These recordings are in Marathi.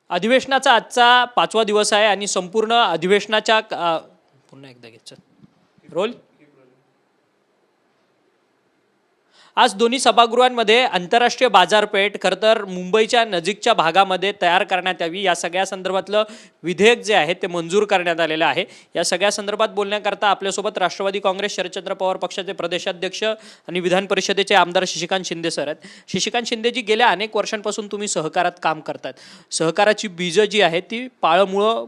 अधिवेशनाचा आजचा 5वा दिवस आहे आणि संपूर्ण अधिवेशनाच्या पुन्हा एकदा घ्यायचं रोल. आज दोन्ही सभागृहांमध्ये आंतरराष्ट्रीय बाजारपेठ खरं तर मुंबईच्या नजीकच्या भागामध्ये तयार करण्यात यावी या सगळ्या संदर्भातलं विधेयक जे आहे ते मंजूर करण्यात आलेलं आहे. या सगळ्या संदर्भात बोलण्याकरता आपल्यासोबत राष्ट्रवादी काँग्रेस शरदचंद्र पवार पक्षाचे प्रदेशाध्यक्ष आणि विधान परिषदेचे आमदार शशिकांत शिंदे सर आहेत. शशिकांत शिंदेजी, गेल्या अनेक वर्षांपासून तुम्ही सहकारात काम करतात. सहकाराची बीजं जी आहेत ती पाळमुळं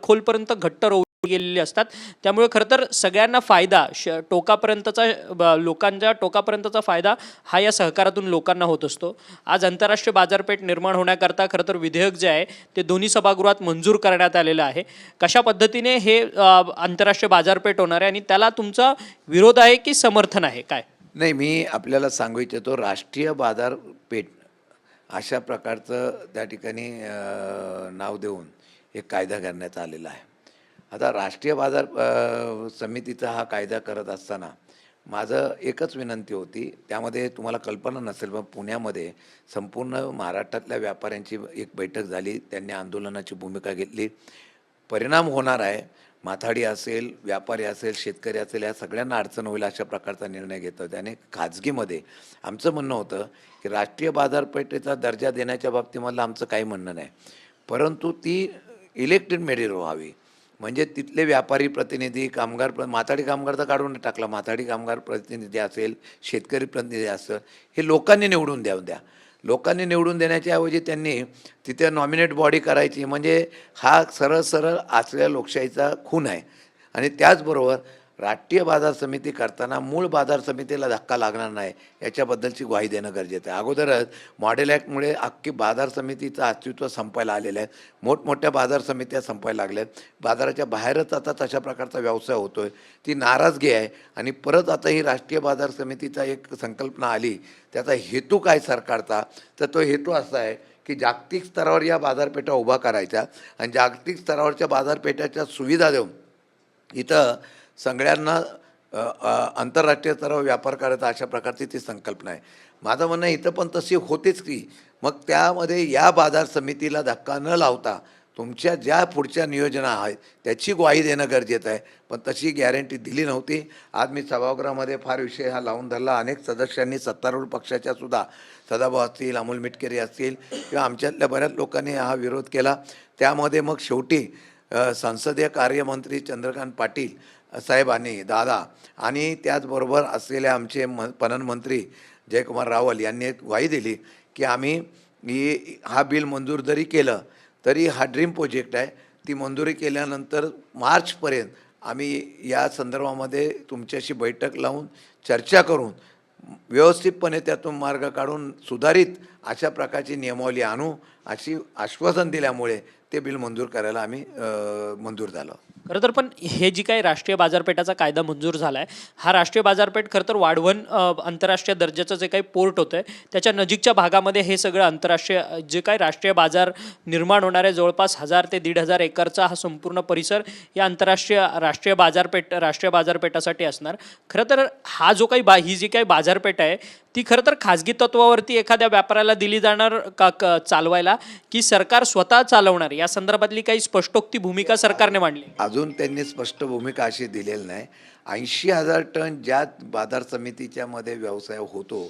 खोलपर्यंत घट्ट गेलेली असतात. त्यामुळे खरं तर सगळ्यांना फायदा टोकापर्यंतचा लोकांच्या टोकापर्यंतचा फायदा हा या सहकारातून लोकांना होत असतो. आज आंतरराष्ट्रीय बाजारपेठ निर्माण होण्याकरता खरं तर विधेयक जे आहे ते दोन्ही सभागृहात मंजूर करण्यात आलेलं आहे. कशा पद्धतीने हे आंतरराष्ट्रीय बाजारपेठ होणार आहे आणि त्याला तुमचा विरोध आहे की समर्थन आहे, काय? नाही, मी आपल्याला सांगू इच्छितो, राष्ट्रीय बाजारपेठ अशा प्रकारचं त्या ठिकाणी नाव देऊन एक कायदा करण्यात आलेला आहे. आता राष्ट्रीय बाजार समितीचा हा कायदा करत असताना माझं एकच विनंती होती, त्यामध्ये तुम्हाला कल्पना नसेल पण पुण्यामध्ये संपूर्ण महाराष्ट्रातल्या व्यापाऱ्यांची एक बैठक झाली. त्यांनी आंदोलनाची भूमिका घेतली. परिणाम होणार आहे, माथाडी असेल, व्यापारी असेल, शेतकरी असेल, या सगळ्यांना अडचण होईल अशा प्रकारचा निर्णय घेतला. त्याने खाजगीमध्ये आमचं म्हणणं होतं की राष्ट्रीय बाजारपेठेचा दर्जा देण्याच्या बाबतीमधलं आमचं काही म्हणणं नाही, परंतु ती इलेक्टेड मेरिट व्हावी. म्हणजे तिथले व्यापारी प्रतिनिधी, माथाडी कामगार तर काढून टाकला, माथाडी कामगार प्रतिनिधी असेल, शेतकरी प्रतिनिधी असेल, हे लोकांनी निवडून द्या. लोकांनी निवडून देण्याच्या ऐवजी त्यांनी तिथे नॉमिनेट बॉडी करायची, म्हणजे हा सरळ असलेल्या लोकशाहीचा खून आहे. आणि त्याचबरोबर राष्ट्रीय बाजार समिती करताना मूळ बाजार समितीला धक्का लागणार नाही याच्याबद्दलची ग्वाही देणं गरजेचं आहे. अगोदरच मॉडेल ॲक्टमुळे अख्खी बाजार समितीचं अस्तित्व संपायला आलेलं आहे. मोठमोठ्या बाजार समित्या संपायला लागल्या आहेत. बाजाराच्या बाहेरच आता तशा प्रकारचा व्यवसाय होतो आहे. ती नाराजगी आहे. आणि परत आता ही राष्ट्रीय बाजार समितीचा एक संकल्पना आली. त्याचा हेतू काय सरकारचा, तर तो हेतू असा आहे की जागतिक स्तरावर या बाजारपेठा उभा करायच्या आणि जागतिक स्तरावरच्या बाजारपेठाच्या सुविधा देऊन इथं सगळ्यांना आंतरराष्ट्रीय स्तरावर व्यापार करायचा, अशा प्रकारची ती संकल्पना आहे. माझं म्हणणं इथं पण तशी होतेच की मग त्यामध्ये या बाजार समितीला धक्का न लावता तुमच्या ज्या पुढच्या नियोजना आहेत त्याची ग्वाही देणं गरजेचं आहे. पण तशी गॅरंटी दिली नव्हती. आज मी सभागृहामध्ये फार विषय हा लावून धरला. अनेक सदस्यांनी सत्तारूढ पक्षाच्या सुद्धा, सदाभाऊ असतील, अमोल मिटकरी असतील किंवा आमच्यातल्या बऱ्याच लोकांनी हा विरोध केला. त्यामध्ये मग शेवटी संसदीय कार्यमंत्री चंद्रकांत पाटील साहेबांनी, दादा, आणि त्याचबरोबर असलेले आमचे पणन मंत्री जयकुमार रावल यांनी एक ग्वाही दिली की आम्ही हा बिल मंजूर जरी केलं तरी हा ड्रीम प्रोजेक्ट आहे. ती मंजुरी केल्यानंतर मार्चपर्यंत आम्ही या संदर्भामध्ये तुमच्याशी बैठक लावून चर्चा करून व्यवस्थितपणे त्यातून मार्ग काढून सुधारित अशा प्रकारची नियमावली आणू अशी आश्वासन दिल्यामुळे ते बिल मंजूर करायला आम्ही मंजूर झालं. खरं तर पण हे जी काही राष्ट्रीय बाजारपेठाचा कायदा मंजूर झाला आहे, हा राष्ट्रीय बाजारपेठ खरं तर वाढवण आंतरराष्ट्रीय दर्जाचं जे काही पोर्ट होतं आहे त्याच्या नजीकच्या भागामध्ये हे सगळं आंतरराष्ट्रीय जे काही राष्ट्रीय बाजार निर्माण होणार आहे, जवळपास 1000 ते 1500 एकरचा हा संपूर्ण परिसर या राष्ट्रीय बाजारपेठासाठी असणार. खरं तर हा जो काही ही जी काही बाजारपेठ आहे ती खरं तर खाजगी तत्वावरती एखाद्या व्यापाऱ्याला दिली जाणार का चालवायला, की सरकार स्वतः चालवणार, या संदर्भातली काही स्पष्टोक्ती भूमिका सरकारने मांडली? अजून त्यांनी स्पष्ट भूमिका अशी दिलेली नाही. 80,000 टन ज्या बाजार समितीच्या मध्ये व्यवसाय होतो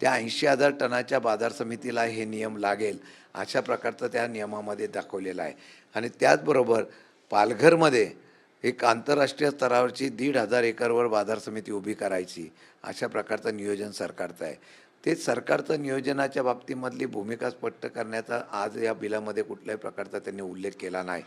त्या 80,000 टनाच्या बाजार समितीला हे नियम लागेल अशा प्रकारचं त्या नियमामध्ये दाखवलेलं आहे. आणि त्याचबरोबर पालघरमध्ये एक आंतरराष्ट्रीय स्तरावरची 1,500 एकरवर बाजार समिती उभी करायची अशा प्रकारचं नियोजन सरकारचं आहे. ते सरकारचं नियोजनाच्या बाबतीमधली भूमिका स्पष्ट करण्याचा आज या बिलामध्ये कुठल्याही प्रकारचा त्यांनी उल्लेख केला नाही.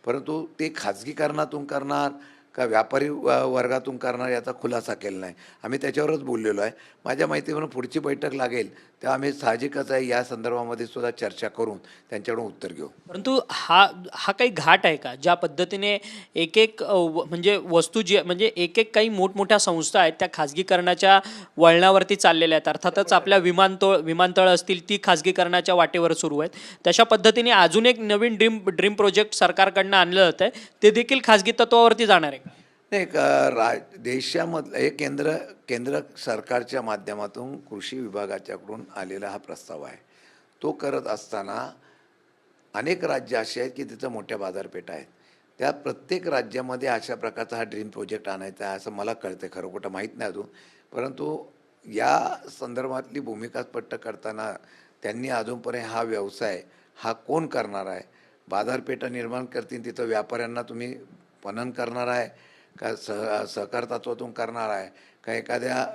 परंतु ते खाजगीकरणातून करणार का व्यापारी वर्गातून करणार याचा खुलासा केला नाही. आम्ही त्याच्यावरच बोललेलो आहे. माझ्या माहितीवरून पुढची बैठक लागेल तेव्हा आम्ही साहजिकच आहे या संदर्भामध्ये सुद्धा चर्चा करून त्यांच्याकडून उत्तर घेऊ. परंतु हा काही घाट आहे का, ज्या पद्धतीने एक म्हणजे वस्तू जी म्हणजे एक काही मोठमोठ्या संस्था आहेत त्या खाजगीकरणाच्या वळणावरती चाललेल्या आहेत. अर्थातच आपल्या विमानतळ असतील ती खाजगीकरणाच्या वाटेवर सुरू आहेत. तशा पद्धतीने अजून एक नवीन ड्रीम प्रोजेक्ट सरकारकडनं आणलं जातं आहे, ते देखील खाजगी तत्वावरती जाणार आहे? नाही, देशामधलं हे केंद्र सरकारच्या माध्यमातून कृषी विभागाच्याकडून आलेला हा प्रस्ताव आहे. तो करत असताना अनेक राज्य अशी आहेत की तिथं मोठ्या बाजारपेठा आहेत. त्या प्रत्येक राज्यामध्ये अशा प्रकारचा हा ड्रीम प्रोजेक्ट आणायचा आहे असं मला कळतं आहे. खरं खोटं माहीत नाही अजून. परंतु या संदर्भातली भूमिका स्पष्ट करताना त्यांनी अजूनपर्यंत हा व्यवसाय हा कोण करणार आहे? बाजारपेठा निर्माण करतील तिथं व्यापाऱ्यांना तुम्ही पणन करणार आहे का सहकार तत्वातून करणार आहे का एखाद्या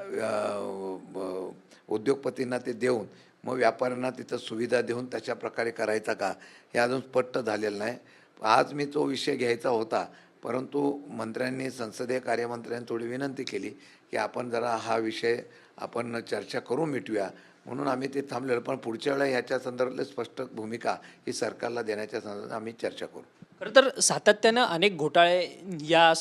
उद्योगपतींना ते देऊन मग व्यापाऱ्यांना तिथं सुविधा देऊन तशा प्रकारे करायचा का हे अजून स्पष्ट झालेलं नाही. आज मी तो विषय घ्यायचा होता, परंतु मंत्र्यांनी संसदीय कार्यमंत्र्यांनी थोडी विनंती केली की आपण जरा हा विषय आपण चर्चा करून मिटूया, म्हणून आम्ही ते थांबलेलो. पण पुढच्या वेळेला ह्याच्या संदर्भातली स्पष्ट भूमिका ही सरकारला देण्याच्या संदर्भात आम्ही चर्चा करू. खरं तर सातत्यानं अनेक घोटाळे या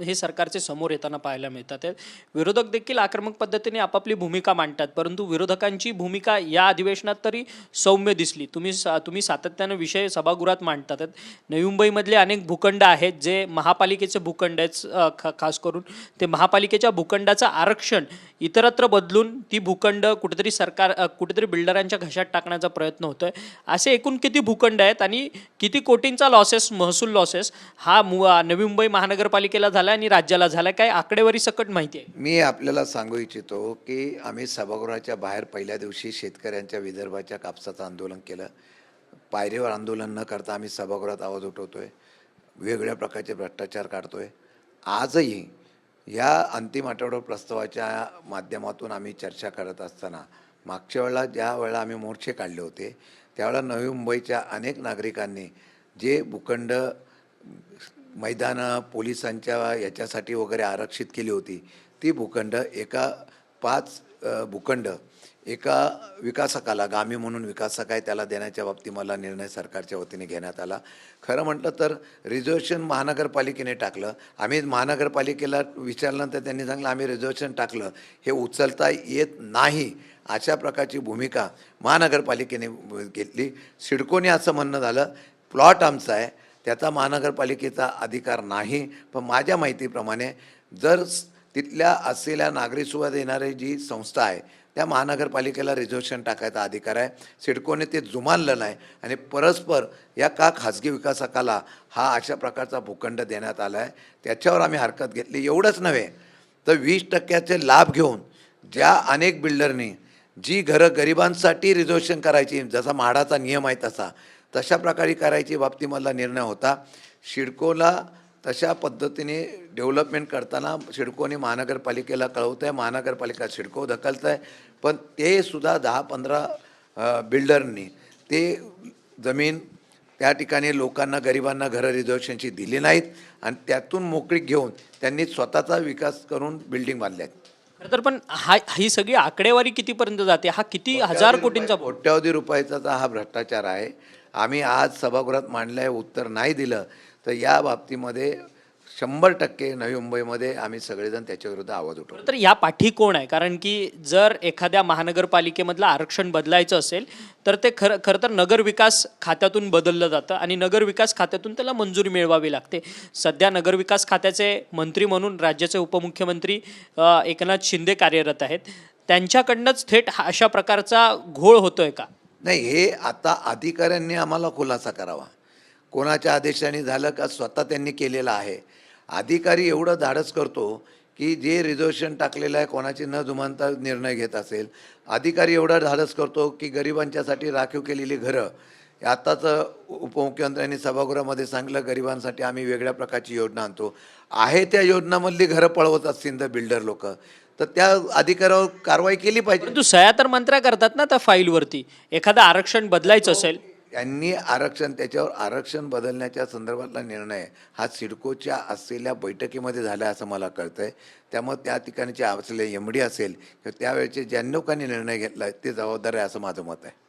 हे सरकारचे समोर येताना पाहायला मिळतात आहेत. विरोधक देखील आक्रमक पद्धतीने आपापली भूमिका मांडतात, परंतु विरोधकांची भूमिका या अधिवेशनात तरी सौम्य दिसली. तुम्ही सातत्यानं विषय सभागृहात मांडतात आहेत. नवी मुंबईमधले अनेक भूखंड आहेत जे महापालिकेचे भूखंड आहेत, खास करून ते महापालिकेच्या भूखंडाचं आरक्षण इतरत्र बदलून ती भूखंड कुठेतरी बिल्डरांच्या घशात टाकण्याचा प्रयत्न होतोय. असे एकूण किती भूखंड आहेत आणि किती कोटींचा महसूल लॉसेस हा नवी मुंबई महानगरपालिकेला झाला आणि राज्याला झाला, काय आकडेवारी सकट माहिती आहे? मी आपल्याला सांगू इच्छितो की आम्ही सभागृहाच्या बाहेर पहिल्या दिवशी शेतकऱ्यांच्या विदर्भाच्या कापसाचं आंदोलन केलं. पायरीवर आंदोलन न करता आम्ही सभागृहात आवाज उठवतोय, वेगवेगळ्या प्रकारचे भ्रष्टाचार काढतोय. आजही या अंतिम आठवडा प्रस्तावाच्या माध्यमातून आम्ही चर्चा करत असताना मागच्या वेळेला ज्या वेळेला आम्ही मोर्चे काढले होते त्यावेळेला नवी मुंबईच्या अनेक नागरिकांनी जे भूखंड मैदानं पोलिसांच्या याच्यासाठी वगैरे आरक्षित केली होती ती भूखंड भूखंड एका विकासकाला, गामी म्हणून विकासक आहे त्याला देण्याच्या बाबतीत मला निर्णय सरकारच्या वतीने घेण्यात आला. खरं म्हटलं तर रिझर्वेशन महानगरपालिकेने टाकलं. आम्ही महानगरपालिकेला विचारल्यानंतर त्यांनी सांगितलं आम्ही रिझर्वेशन टाकलं, हे उचलता येत नाही, अशा प्रकारची भूमिका महानगरपालिकेने घेतली. सिडकोने असं म्हणणं झालं प्लॉट आमचा आहे, त्याचा महानगरपालिकेचा अधिकार नाही. पण माझ्या माहितीप्रमाणे जर तिथल्या असलेल्या नागरी सुविधा देणारी जी संस्था आहे त्या महानगरपालिकेला रिझर्वेशन टाकायचा अधिकार आहे. सिडकोने ते जुमानलं नाही आणि परस्पर या खाजगी विकासकाला हा अशा प्रकारचा भूखंड देण्यात आला आहे, त्याच्यावर आम्ही हरकत घेतली. एवढंच नव्हे तर 20% लाभ घेऊन ज्या अनेक बिल्डरनी जी घरं गरिबांसाठी रिझर्वेशन करायची, जसा म्हाडाचा नियम आहे तशा प्रकारे करायची बाबतीमधला निर्णय होता. सिडकोला तशा पद्धतीने डेव्हलपमेंट करताना सिडकोने महानगरपालिकेला कळवतं आहे, महानगरपालिका सिडको ढकलतं आहे. पण ते सुद्धा 10-15 बिल्डरनी ते जमीन त्या ठिकाणी लोकांना, गरिबांना घरं रिझर्वेशनची दिली नाहीत आणि त्यातून मोकळीक घेऊन त्यांनी स्वतःचा विकास करून बिल्डिंग बांधल्या आहेत. खरं तर पण ही सगळी आकडेवारी कितीपर्यंत जाते? हा किती हजार कोटींचा कोट्यावधी रुपयाचा हा भ्रष्टाचार आहे. आम्ही आज सभागृहात मांडलं आहे, उत्तर नाही दिलं तर या बाबतीमध्ये 100% नवी मुंबईमध्ये आम्ही सगळेजण त्याच्याविरुद्ध आवाज उठवू. तर या पाठी कोण आहे? कारण की जर एखाद्या महानगरपालिकेमधलं आरक्षण बदलायचं असेल तर ते खरं तर नगरविकास खात्यातूून बदललं जातं आणि नगरविकास खात्यातून त्याला मंजुरी मिळवावी लागते. सध्या नगरविकास खात्याचे मंत्री म्हणून राज्याचे उपमुख्यमंत्री एकनाथ शिंदे कार्यरत आहेत. त्यांच्याकडनंच थेट अशा प्रकारचा घोळ होतोय का? नाही, हे आता अधिकाऱ्यांनी आम्हाला खुलासा करावा. कोणाच्या आदेशाने झालं का स्वतः त्यांनी केलेलं आहे. अधिकारी एवढं धाडस करतो की जे रिझर्वेशन टाकलेलं आहे कोणाची न जुमानता निर्णय घेत असेल, अधिकारी एवढा धाडस करतो की गरिबांच्यासाठी राखीव केलेली घरं, आताच उपमुख्यमंत्र्यांनी सभागृहामध्ये सांगितलं गरिबांसाठी आम्ही वेगळ्या प्रकारची योजना आणतो, आहे त्या योजनामधली घरं पळवत असतील तर बिल्डर लोक, तर त्या अधिकाऱ्यावर कारवाई केली पाहिजे. परंतु सह्या तर मंत्र्या करतात ना त्या फाईलवरती. एखादं आरक्षण बदलायचं असेल त्यांनी त्याच्यावर आरक्षण बदलण्याच्या संदर्भातला निर्णय हा सिडकोच्या असलेल्या बैठकीमध्ये झाला असं मला कळतं आहे. त्यामुळे त्या ठिकाणचे असलेले MD असेल किंवा त्यावेळेचे ज्या लोकांनी निर्णय घेतला ते जबाबदार आहे असं माझं मत आहे.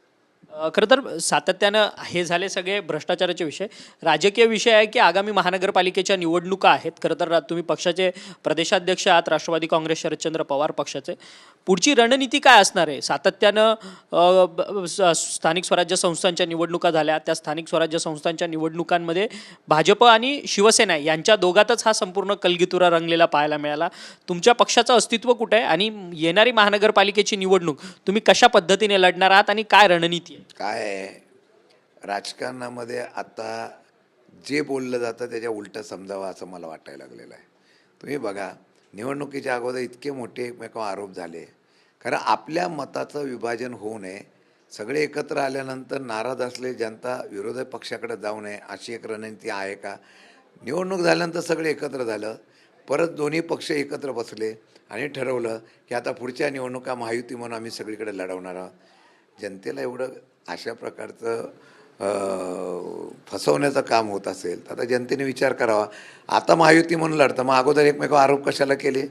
खरं तर सातत्यानं हे झाले सगळे भ्रष्टाचाराचे विषय. राजकीय विषय आहे की आगामी महानगरपालिकेच्या निवडणुका आहेत. खरं तर तुम्ही पक्षाचे प्रदेशाध्यक्ष आहात, राष्ट्रवादी काँग्रेस शरदचंद्र पवार पक्षाचे. पुढची रणनीती काय असणार आहे? सातत्यानं स्थानिक स्वराज्य संस्थांच्या निवडणुका झाल्या, त्या स्थानिक स्वराज्य संस्थांच्या निवडणुकांमध्ये भाजप आणि शिवसेना यांच्या दोघातच हा संपूर्ण कलगीतुरा रंगलेला पाहायला मिळाला. तुमच्या पक्षाचं अस्तित्व कुठे आहे आणि येणारी महानगरपालिकेची निवडणूक तुम्ही कशा पद्धतीने लढणार आहात आणि काय रणनीती आहे? काय आहे, राजकारणामध्ये आता जे बोललं जातं त्याच्या उलटं समजावं असं मला वाटायला लागलेलं आहे. तुम्ही बघा, निवडणुकीच्या अगोदर इतके मोठे एकमेकावर आरोप झाले, कारण आपल्या मताचं विभाजन होऊ नये, सगळे एकत्र आल्यानंतर नाराज असलेली जनता विरोधी पक्षाकडे जाऊ नये अशी एक रणनीती आहे का? निवडणूक झाल्यानंतर सगळे एकत्र झालं, परत दोन्ही पक्ष एकत्र बसले आणि ठरवलं की आता पुढच्या निवडणुका महायुती म्हणून आम्ही सगळीकडे लढवणार आहोत. जनतेला एवढं अशा प्रकारचं फसवण्याचं काम होत असेल तर आता जनतेने विचार करावा. आता महायुती म्हणून लढतं, मग अगोदर एकमेकावर आरोप कशाला केले?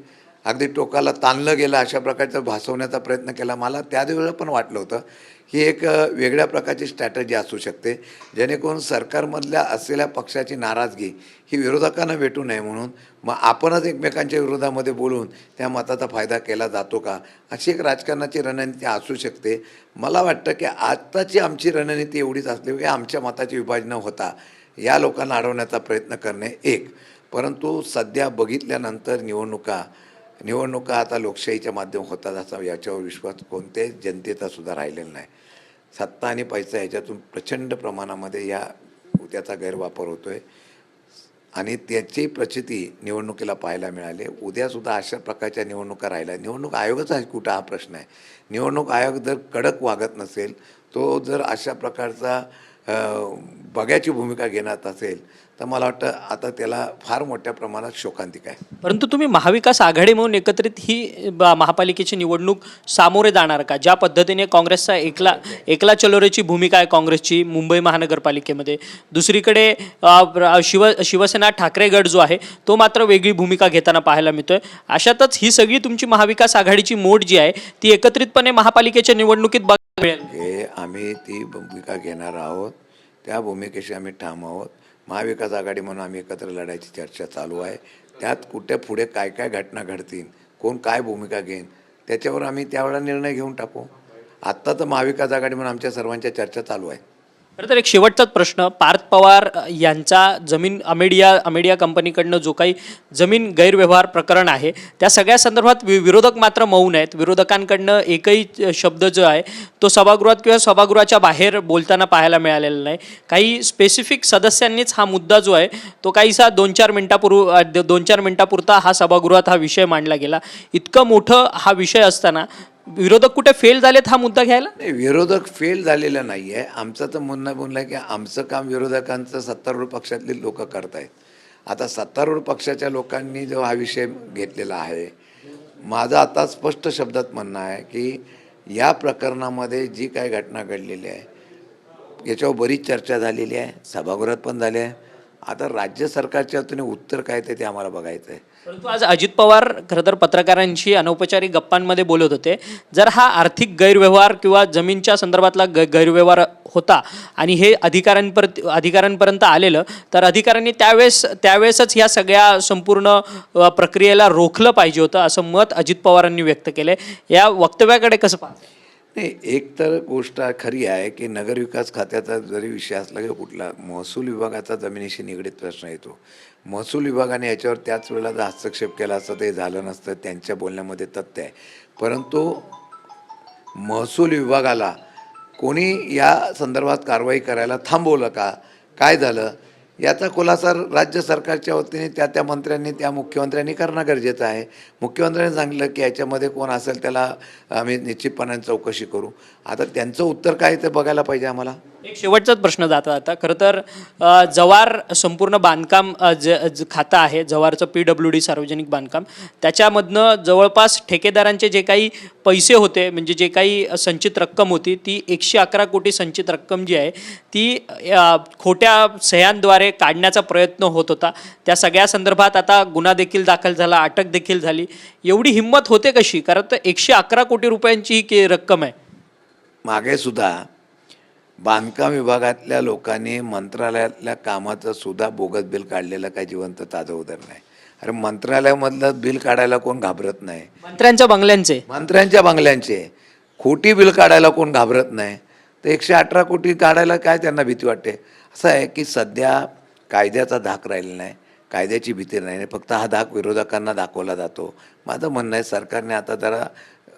अगदी टोकाला ताणलं गेलं, अशा प्रकारचं भासवण्याचा प्रयत्न केला. मला त्यावेळेला पण वाटलं होतं ही एक वेगळ्या प्रकारची स्ट्रॅटजी असू शकते, जेणेकरून सरकारमधल्या असलेल्या पक्षाची नाराजगी ही विरोधकांना भेटू नये म्हणून मग आपणच एकमेकांच्या विरोधामध्ये बोलून त्या मताचा फायदा केला जातो का, अशी एक राजकारणाची रणनीती असू शकते. मला वाटतं की आत्ताची आमची रणनीती एवढीच असली की आमच्या मताची विभाजन होता या लोकांना अडवण्याचा प्रयत्न करणे एक. परंतु सध्या बघितल्यानंतर निवडणुका आता लोकशाहीच्या माध्यम होतात असा याच्यावर विश्वास कोणत्याही जनतेचा सुद्धा राहिलेला नाही. सत्ता आणि पैसा याच्यातून प्रचंड प्रमाणामध्ये त्याचा गैरवापर होतो आहे आणि त्याची प्रचिती निवडणुकीला पाहायला मिळाली. उद्यासुद्धा अशा प्रकारच्या निवडणुका राहिल्या. निवडणूक आयोगच आहे कुठं हा प्रश्न आहे. निवडणूक आयोग जर कडक वागत नसेल, तो जर अशा प्रकारचा बघ्याची भूमिका घेण्यात असेल तर मला वाटतं आता त्याला फार मोठ्या प्रमाणात शोकांतिका आहे. परंतु तुम्ही महाविकास आघाडी म्हणून एकत्रित ही महापालिकेची निवडणूक सामोरे जाणार का? ज्या पद्धतीने काँग्रेसचा एकला चलोरेची भूमिका आहे काँग्रेसची मुंबई महानगरपालिकेमध्ये, दुसरीकडे शिवसेना ठाकरे गट जो आहे तो मात्र वेगळी भूमिका घेताना पाहायला मिळतोय. अशातच ही सगळी तुमची महाविकास आघाडीची मोड जी आहे ती एकत्रितपणे महापालिकेच्या निवडणुकीत बघायला मिळेल. आम्ही ती भूमिका घेणार आहोत, त्या भूमिकेशी आम्ही ठाम आहोत. महाविकास आघाडी म्हणून आम्ही एकत्र लढायची चर्चा चालू आहे. त्यात कुठे पुढे काय काय घटना घडतील, कोण काय भूमिका घेईन त्याच्यावर आम्ही त्यावेळेला निर्णय घेऊन टाकू. आत्ता तर महाविकास आघाडी म्हणून आमच्या सर्वांच्या चर्चा चालू आहे. खरं तर एक शेवटचाच प्रश्न, पार्थ पवार यांचा जमीन अमेडिया कंपनीकडनं जो काही जमीन गैरव्यवहार प्रकरण आहे त्या सगळ्या संदर्भात विरोधक मात्र मौन आहेत. विरोधकांकडनं एकही शब्द जो आहे तो सभागृहात किंवा सभागृहाच्या बाहेर बोलताना पाहायला मिळालेला नाही. काही स्पेसिफिक सदस्यांनीच हा मुद्दा जो आहे तो काहीसा 2-4 मिनिटापुरता हा सभागृहात हा विषय मांडला गेला. इतकं मोठं हा विषय असताना विरोधक कुठे फेल झालेत हा मुद्दा घ्यायला? नाही, विरोधक फेल झालेला नाही आहे. आमचं तर म्हणणं आहे की आमचं काम विरोधकांचं सत्तारूढ पक्षातले लोक करत आहेत. आता सत्तारूढ पक्षाच्या लोकांनी जो हा विषय घेतलेला आहे, माझं आता स्पष्ट शब्दात म्हणणं आहे की या प्रकरणामध्ये जी काही घटना घडलेली आहे याच्यावर बरीच चर्चा झालेली आहे, सभागृहात पण झाली आहे. आता राज्य सरकारच्या वतीने उत्तर काय ते आम्हाला बघायचं आहे. परंतु आज अजित पवार खरं तर पत्रकारांशी अनौपचारिक गप्पांमध्ये बोलत होते. जर हा आर्थिक गैरव्यवहार किंवा जमीनच्या संदर्भातला गैरव्यवहार होता आणि हे अधिकाऱ्यांपर्यंत आलेलं तर अधिकाऱ्यांनी त्यावेळेसच या सगळ्या संपूर्ण प्रक्रियेला रोखलं पाहिजे होतं असं मत अजित पवारांनी व्यक्त केलंय. या वक्तव्याकडे कसं पाहता? नाही, एक तर गोष्ट खरी आहे की नगरविकास खात्याचा जरी विषय असला की कुठला महसूल विभागाचा जमिनीशी निगडीत प्रश्न येतो. महसूल विभागाने याच्यावर त्याच वेळेला जर हस्तक्षेप केला असतं ते झालं नसतं, त्यांच्या बोलण्यामध्ये तथ्य आहे. परंतु महसूल विभागाला कोणी या संदर्भात कारवाई करायला थांबवलं का, काय झालं याचा खुलासा राज्य सरकारच्या वतीने त्या मंत्र्यांनी मुख्यमंत्र्यांनी करणं गरजेचं आहे. मुख्यमंत्र्यांनी सांगितलं की याच्यामध्ये कोण असेल त्याला आम्ही निश्चितपणे चौकशी करू. आता त्यांचं उत्तर काय ते बघायला पाहिजे आम्हाला. एक शेवटचाच प्रश्न जाता खरं तर जवार संपूर्ण बांधकाम खातं आहे, जवारचं PWD सार्वजनिक बांधकाम, त्याच्यामधनं जवळपास ठेकेदारांचे जे काही पैसे होते म्हणजे जे काही संचित रक्कम होती ती 111 कोटी संचित रक्कम जी आहे ती खोट्या सह्यांद्वारे काढण्याचा प्रयत्न होत होता. त्या सगळ्या संदर्भात आता गुन्हा देखील दाखल झाला, अटक देखील झाली. एवढी हिंमत होते कशी? कारण तर 111 कोटी रुपयांची ही रक्कम आहे. मागे सुद्धा बांधकाम विभागातल्या लोकांनी मंत्रालयातल्या कामाचं सुद्धा बोगस बिल काढलेलं काय जिवंत ताजं उदाहरण आहे. अरे मंत्रालयामधलं बिल काढायला कोण घाबरत नाही. मंत्र्यांच्या बंगल्यांचे खोटी बिल काढायला कोण घाबरत नाही, तर 118 कोटी काढायला काय त्यांना भीती वाटते? असं आहे की सध्या कायद्याचा धाक राहिलेला नाही, कायद्याची भीती नाही, फक्त हा धाक विरोधकांना दाखवला जातो. माझं म्हणणं आहे सरकारने आता जरा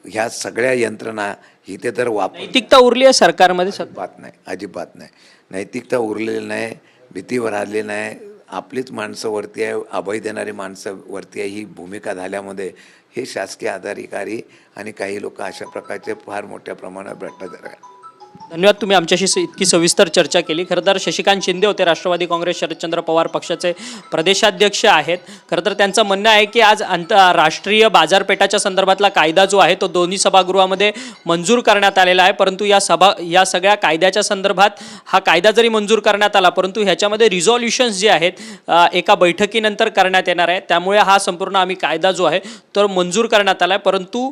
ह्या सगळ्या यंत्रणा इथे तर नैतिकता उरली आहे सरकारमध्ये? अजिबात नाही. नैतिकता उरलेली नाही, भीतीवर आलेली नाही, आपलीच माणसं वरती आहे, अभय देणारी माणसं वरती आहे, ही भूमिका झाल्यामध्ये हे शासकीय अधिकारी आणि काही लोक अशा प्रकारचे फार मोठ्या प्रमाणात भ्रष्टाचार आहे. धन्यवाद, तुम्ही आमच्याशी इतकी सविस्तर चर्चा केली. खरं तर शशिकांत शिंदे होते, राष्ट्रवादी काँग्रेस शरदचंद्र पवार पक्षाचे प्रदेशाध्यक्ष आहेत. खरं तर त्यांचं म्हणणं आहे की आज आंतरराष्ट्रीय बाजारपेठाच्या संदर्भातला कायदा जो आहे तो दोन्ही सभागृहामध्ये मंजूर करण्यात आलेला आहे, परंतु या सगळ्या कायद्याच्या संदर्भात हा कायदा जरी मंजूर करण्यात आला, परंतु ह्याच्यामध्ये रिझॉल्युशन्स जे आहेत एका बैठकीनंतर करण्यात येणार आहे. त्यामुळे हा संपूर्ण आम्ही कायदा जो आहे तो मंजूर करण्यात आला आहे, परंतु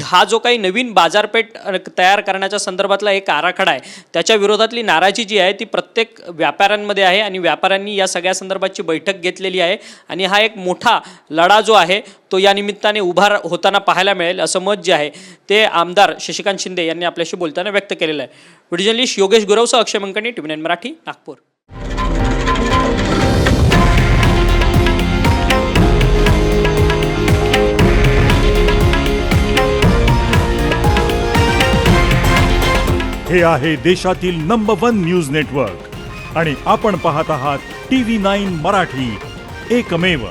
हा जो काही नवीन बाजारपेठ तयार करण्याच्या संदर्भातला एक आराखडा आहे त्याच्या विरोधातली नाराजी जी आहे ती प्रत्येक व्यापाऱ्यांमध्ये आहे आणि व्यापाऱ्यांनी या सगळ्या संदर्भाची बैठक घेतलेली आहे आणि हा एक मोठा लढा जो आहे तो या निमित्ताने उभा होताना पाहायला मिळेल असं मत जे आहे ते आमदार शशिकांत शिंदे यांनी आपल्याशी बोलताना व्यक्त केलेलं आहे. व्हिडिओ जर्नलिस्ट योगेश गुरवसह अक्षय मंकणी, TV9 मराठी, नागपूर. हे आहे देशातील नंबर 1 न्यूज नेटवर्क आणि आपण पाहत आहात TV9 मराठी, एकमेव.